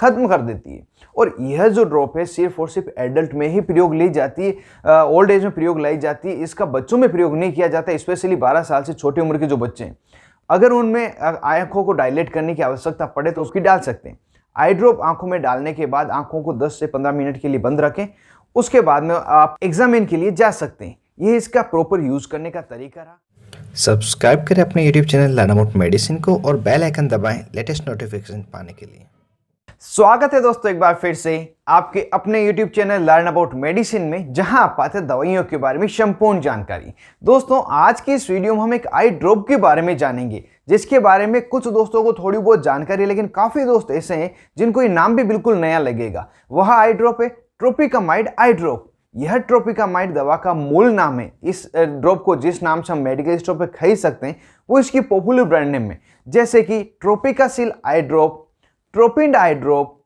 खत्म कर देती है। और यह जो ड्रॉप है सिर्फ और सिर्फ एडल्ट में ही प्रयोग ली जाती है, ओल्ड एज में प्रयोग लाई जाती है। इसका बच्चों में प्रयोग नहीं किया जाता, स्पेशली 12 साल से छोटी उम्र के जो बच्चे हैं। अगर उनमें आंखों को डायलेट करने की आवश्यकता पड़े तो उसकी डाल सकते हैं। आई ड्रॉप आंखों में डालने के बाद आंखों को 10 से 15 मिनट के लिए बंद रखें, उसके बाद में आप एग्जामिन के लिए जा सकते हैं। यह इसका प्रॉपर यूज करने का तरीका रहा। सब्सक्राइब करें अपने YouTube channel learn about medicine को और बेल आइकन दबाएं लेटेस्ट नोटिफिकेशन पाने के लिए। स्वागत है दोस्तों एक बार फिर से आपके अपने YouTube channel learn about medicine में, जहां आप पाते हैं दवाइयों के बारे में संपूर्ण जानकारी। दोस्तों आज की इस वीडियो में हम एक आई ड्रॉप के बारे में जानेंगे, जिसके बारे में कुछ दोस्तों को थोड़ी बहुत जानकारी है, लेकिन काफी दोस्त ऐसे हैं जिनको ये नाम भी बिल्कुल नया लगेगा। वह आई ड्रॉप है ट्रोपिकामाइड आई ड्रॉप। यह ट्रोपिकामाइड दवा का मूल नाम है। इस ड्रॉप को जिस नाम से हम मेडिकल स्टोर पर खरीद सकते हैं वो इसकी पॉपुलर ब्रांड नेम है, जैसे कि ट्रोपिकासिल आई ड्रॉप, ट्रोपिंड आई ड्रॉप,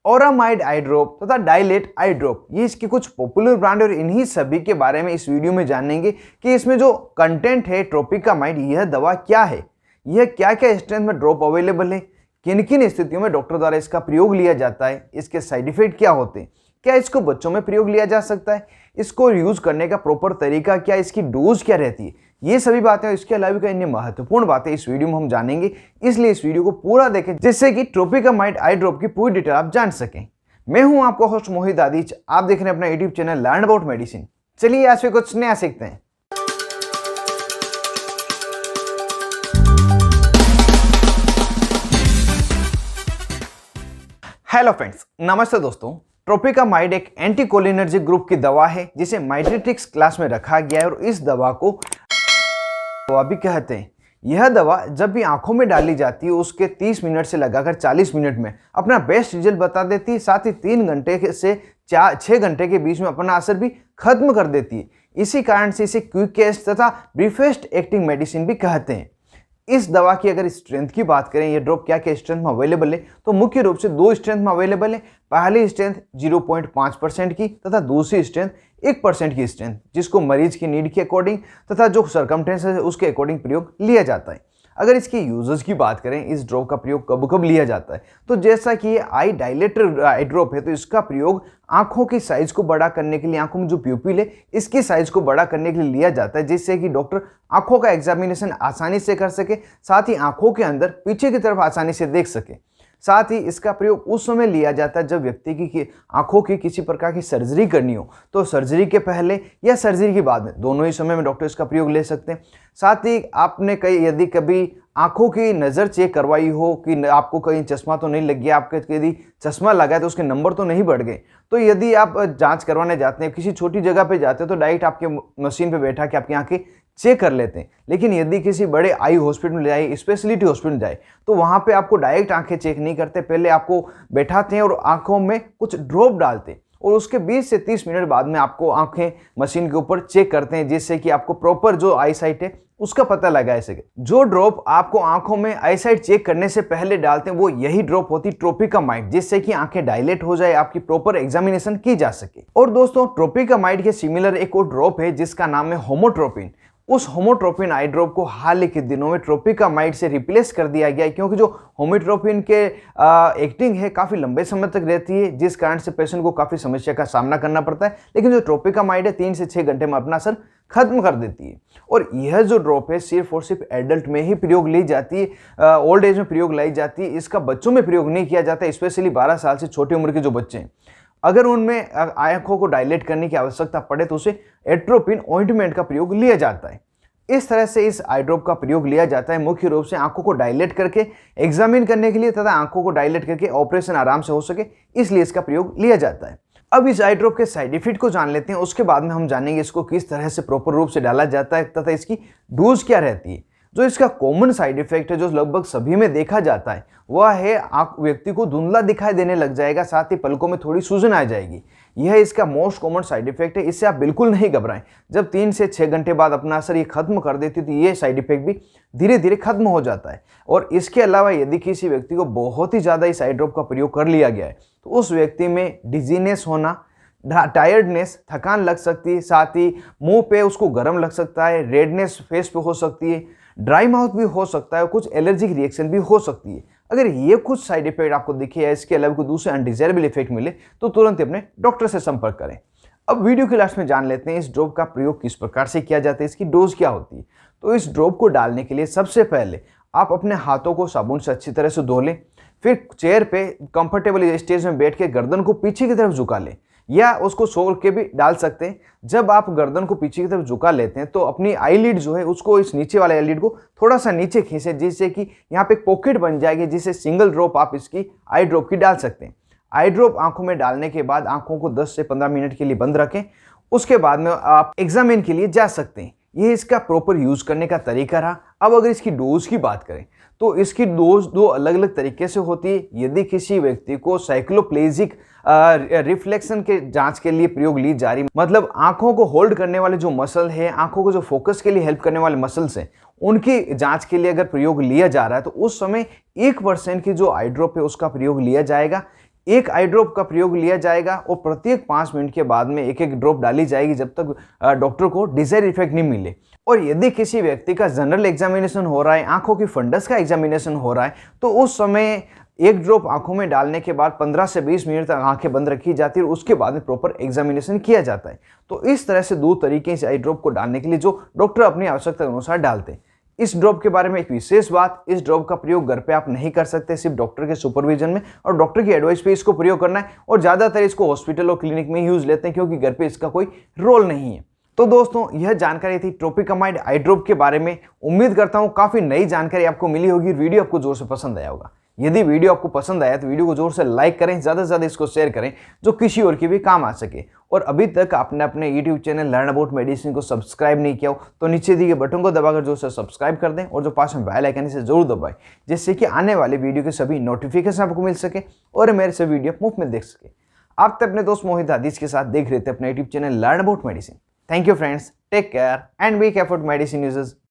ओरामाइड आई ड्रॉप तथा डायलेट आई ड्रॉप। ये इसकी कुछ पॉपुलर ब्रांड और इन्हीं सभी के बारे में इस वीडियो में जानेंगे कि इसमें जो कंटेंट है ट्रोपिकामाइड, यह दवा क्या है, यह क्या क्या स्ट्रेंथ में ड्रॉप अवेलेबल है, किन किन स्थितियों में डॉक्टर द्वारा इसका प्रयोग लिया जाता है, इसके साइड इफेक्ट क्या होते हैं, क्या इसको बच्चों में प्रयोग लिया जा सकता है, इसको यूज करने का प्रॉपर तरीका क्या, इसकी डोज क्या रहती है, ये सभी बातें इसके अलावा कई अन्य महत्वपूर्ण बातें इस वीडियो में हम जानेंगे। इसलिए इस वीडियो को पूरा देखें जिससे कि ट्रोपिकामाइड आई ड्रॉप की पूरी डिटेल आप जान सकें। मैं हूं आपका होस्ट मोहित आदिच, आप देख रहे हैं अपना YouTube channel learn about medicine. चलिए आज से कुछ नया सीखते हैं। हेलो फ्रेंड्स, नमस्ते दोस्तों। ट्रोपिकामाइड एक एंटीकोलिनर्जिक ग्रुप की दवा है जिसे माइट्रेटिक्स क्लास में रखा गया है और इस दवा को दवा भी कहते हैं। यह दवा जब भी आंखों में डाली जाती है उसके 30 मिनट से लगाकर 40 मिनट में अपना बेस्ट रिजल्ट बता देती है, साथ ही 3 घंटे से 6 घंटे के बीच में अपना असर भी खत्म कर देती है। इसी कारण से इसे क्विकेस्ट तथा ब्रीफेस्ट एक्टिंग मेडिसिन भी कहते हैं। इस दवा की अगर स्ट्रेंथ की बात करें, ये ड्रॉप क्या क्या स्ट्रेंथ में अवेलेबल है, तो मुख्य रूप से 2 स्ट्रेंथ में अवेलेबल है। पहली स्ट्रेंथ 0.5% की तथा दूसरी स्ट्रेंथ 1% की स्ट्रेंथ, जिसको मरीज की नीड के अकॉर्डिंग तथा जो सर्कमस्टेंसेस है उसके अकॉर्डिंग प्रयोग लिया जाता है। अगर इसकी यूजेस की बात करें, इस ड्रॉप का प्रयोग कब कब लिया जाता है, तो जैसा कि ये आई डायलेटर आई ड्रॉप है तो इसका प्रयोग आंखों की साइज को बड़ा करने के लिए, आंखों में जो प्यूपिल है इसकी साइज को बड़ा करने के लिए लिया जाता है, जिससे कि डॉक्टर आंखों का एग्जामिनेशन आसानी से कर सके, साथ ही आंखों के अंदर पीछे की तरफ आसानी से देख सके। साथ ही इसका प्रयोग उस समय लिया जाता है जब व्यक्ति की आंखों की किसी प्रकार की सर्जरी करनी हो, तो सर्जरी के पहले या सर्जरी के बाद में, दोनों ही समय में डॉक्टर इसका प्रयोग ले सकते हैं। साथ ही आपने यदि कभी आंखों की नज़र चेक करवाई हो कि आपको कहीं चश्मा तो नहीं लग गया, आपके यदि चश्मा लगा है तो उसके नंबर तो नहीं बढ़ गए, तो यदि आप जांच करवाने जाते हैं, किसी छोटी जगह पे जाते हैं, तो डायरेक्ट आपके मशीन पे बैठा के आपकी आंखें चेक कर लेते हैं। लेकिन यदि किसी बड़े आई हॉस्पिटल में जाए, स्पेशलिटी हॉस्पिटल जाए, तो वहाँ पे आपको डायरेक्ट आंखें चेक नहीं करते, पहले आपको बैठाते हैं और आंखों में कुछ ड्रॉप डालते हैं और उसके 20 से 30 मिनट बाद में आपको आंखें मशीन के ऊपर चेक करते हैं, जिससे कि आपको प्रॉपर जो आई साइट है उसका पता लगा सके। जो ड्रॉप आपको आंखों में आई साइट चेक करने से पहले डालते हैं वो यही ड्रॉप होती है ट्रोपिकामाइड, जिससे कि आंखें डायलेट हो जाए, आपकी प्रॉपर एग्जामिनेशन की जा सके। और दोस्तों ट्रोपिकामाइड के सिमिलर एक और ड्रॉप है जिसका नाम है होमोट्रोपिन। उस होमोट्रोपिन आई ड्रॉप को हाल ही के दिनों में ट्रोपिकामाइड से रिप्लेस कर दिया गया है, क्योंकि जो होमोट्रोपिन के एक्टिंग है काफ़ी लंबे समय तक रहती है, जिस कारण से पेशेंट को काफ़ी समस्या का सामना करना पड़ता है। लेकिन जो ट्रोपिकामाइड है 3 से 6 घंटे में अपना असर खत्म कर देती है। और यह जो ड्रॉप है सिर्फ और सिर्फ एडल्ट में ही प्रयोग ली जाती है, ओल्ड एज में प्रयोग लाई जाती है। इसका बच्चों में प्रयोग नहीं किया जाता, स्पेशली 12 साल से छोटी उम्र के जो बच्चे हैं। अगर उनमें आंखों को डायलेट करने की आवश्यकता पड़े तो उसे एट्रोपिन ऑइंटमेंट का प्रयोग लिया जाता है। इस तरह से इस आई ड्रॉप का प्रयोग लिया जाता है मुख्य रूप से आंखों को डायलेट करके एग्जामिन करने के लिए तथा आंखों को डायलेट करके ऑपरेशन आराम से हो सके, इसलिए इसका प्रयोग लिया जाता है। अब इस आई ड्रॉप के साइड इफेक्ट को जान लेते हैं, उसके बाद में हम जानेंगे इसको किस तरह से प्रॉपर रूप से डाला जाता है तथा इसकी डोज क्या रहती है। जो इसका कॉमन साइड इफेक्ट है जो लगभग सभी में देखा जाता है वह है आंख व्यक्ति को धुंधला दिखाई देने लग जाएगा, साथ ही पलकों में थोड़ी सूजन आ जाएगी। यह इसका मोस्ट कॉमन साइड इफेक्ट है, इससे आप बिल्कुल नहीं घबराएं। जब 3 से 6 घंटे बाद अपना असर ये खत्म कर देती है तो ये साइड इफेक्ट भी धीरे धीरे खत्म हो जाता है। और इसके अलावा यदि किसी व्यक्ति को बहुत ही ज़्यादा इस आई ड्रॉप का प्रयोग कर लिया गया है तो उस व्यक्ति में डिजीनेस होना, टायर्डनेस, थकान लग सकती है, साथ ही मुंह पे उसको गर्म लग सकता है, रेडनेस फेस पे हो सकती है, ड्राई माउथ भी हो सकता है, कुछ एलर्जिक रिएक्शन भी हो सकती है। अगर ये कुछ साइड इफेक्ट आपको दिखे या इसके अलावा कोई दूसरे अनडिजायरेबल इफेक्ट मिले तो तुरंत ही अपने डॉक्टर से संपर्क करें। अब वीडियो के लास्ट में जान लेते हैं इस ड्रॉप का प्रयोग किस प्रकार से किया जाता है, इसकी डोज क्या होती है। तो इस ड्रॉप को डालने के लिए सबसे पहले आप अपने हाथों को साबुन से अच्छी तरह से धो लें, फिर चेयर पे कंफर्टेबल स्टेज में बैठ के गर्दन को पीछे की तरफ झुका लें या उसको छोड़ के भी डाल सकते हैं। जब आप गर्दन को पीछे की तरफ झुका लेते हैं तो अपनी आईलिड जो है उसको इस नीचे वाले आईलिड को थोड़ा सा नीचे खींचे, जिससे कि यहाँ पे एक पॉकेट बन जाएगी, जिससे सिंगल ड्रॉप आप इसकी आई ड्रॉप की डाल सकते हैं। आई ड्रॉप आंखों में डालने के बाद आंखों को 10 से 15 मिनट के लिए बंद रखें। उसके बाद में आप एग्जामिन के लिए जा सकते हैं। ये इसका प्रॉपर यूज करने का तरीका रहा। अब अगर इसकी डोज की बात करें तो इसकी डोज दो अलग अलग तरीके से होती है। यदि किसी व्यक्ति को साइक्लोप्लेजिक रिफ्लेक्शन के जांच के लिए प्रयोग ली जा रही, मतलब आंखों को होल्ड करने वाले जो मसल है, आंखों को जो फोकस के लिए हेल्प करने वाले मसल्स हैं, उनकी जांच के लिए अगर प्रयोग लिया जा रहा है तो उस समय 1% की जो आई ड्रॉप है उसका प्रयोग लिया जाएगा। एक आई ड्रॉप का प्रयोग लिया जाएगा और प्रत्येक 5 मिनट के बाद में एक एक ड्रॉप डाली जाएगी जब तक डॉक्टर को डिजायर्ड इफेक्ट नहीं मिले। और यदि किसी व्यक्ति का जनरल एग्जामिनेशन हो रहा है, आंखों की फंडस का एग्जामिनेशन हो रहा है, तो उस समय एक ड्रॉप आंखों में डालने के बाद 15 से 20 मिनट तक आंखें बंद रखी जाती है और उसके बाद में प्रॉपर एग्जामिनेशन किया जाता है। तो इस तरह से 2 तरीके से आई ड्रॉप को डालने के लिए जो डॉक्टर अपनी आवश्यकता के अनुसार डालते हैं। इस ड्रॉप के बारे में एक विशेष बात, इस ड्रॉप का प्रयोग घर पे आप नहीं कर सकते, सिर्फ डॉक्टर के सुपरविजन में और डॉक्टर की एडवाइस पे इसको प्रयोग करना है। और ज्यादातर इसको हॉस्पिटल और क्लिनिक में यूज लेते हैं क्योंकि घर पे इसका कोई रोल नहीं है। तो दोस्तों यह जानकारी थी ट्रोपिकामाइड आई ड्रॉप के बारे में। उम्मीद करता हूं काफी नई जानकारी आपको मिली होगी। वीडियो आपको जोर से पसंद आया होगा। यदि वीडियो आपको पसंद आया तो वीडियो को जोर से लाइक करें, ज्यादा से ज्यादा इसको शेयर करें जो किसी और की भी काम आ सके। और अभी तक आपने अपने YouTube channel learn about medicine को सब्सक्राइब नहीं किया हो तो नीचे दिए गए बटन को दबाकर जोर से सब्सक्राइब कर दें और जो पास में बेल आइकन से जरूर दबाएं, जिससे कि आने वाले वीडियो के सभी नोटिफिकेशन आपको मिल सके और मेरे से वीडियो मुफ्त में देख सके। आप तो अपने दोस्त मोहित हादीज के साथ देख रहे थे अपने YouTube channel learn about medicine. Thank you friends, take care and be careful medicine users.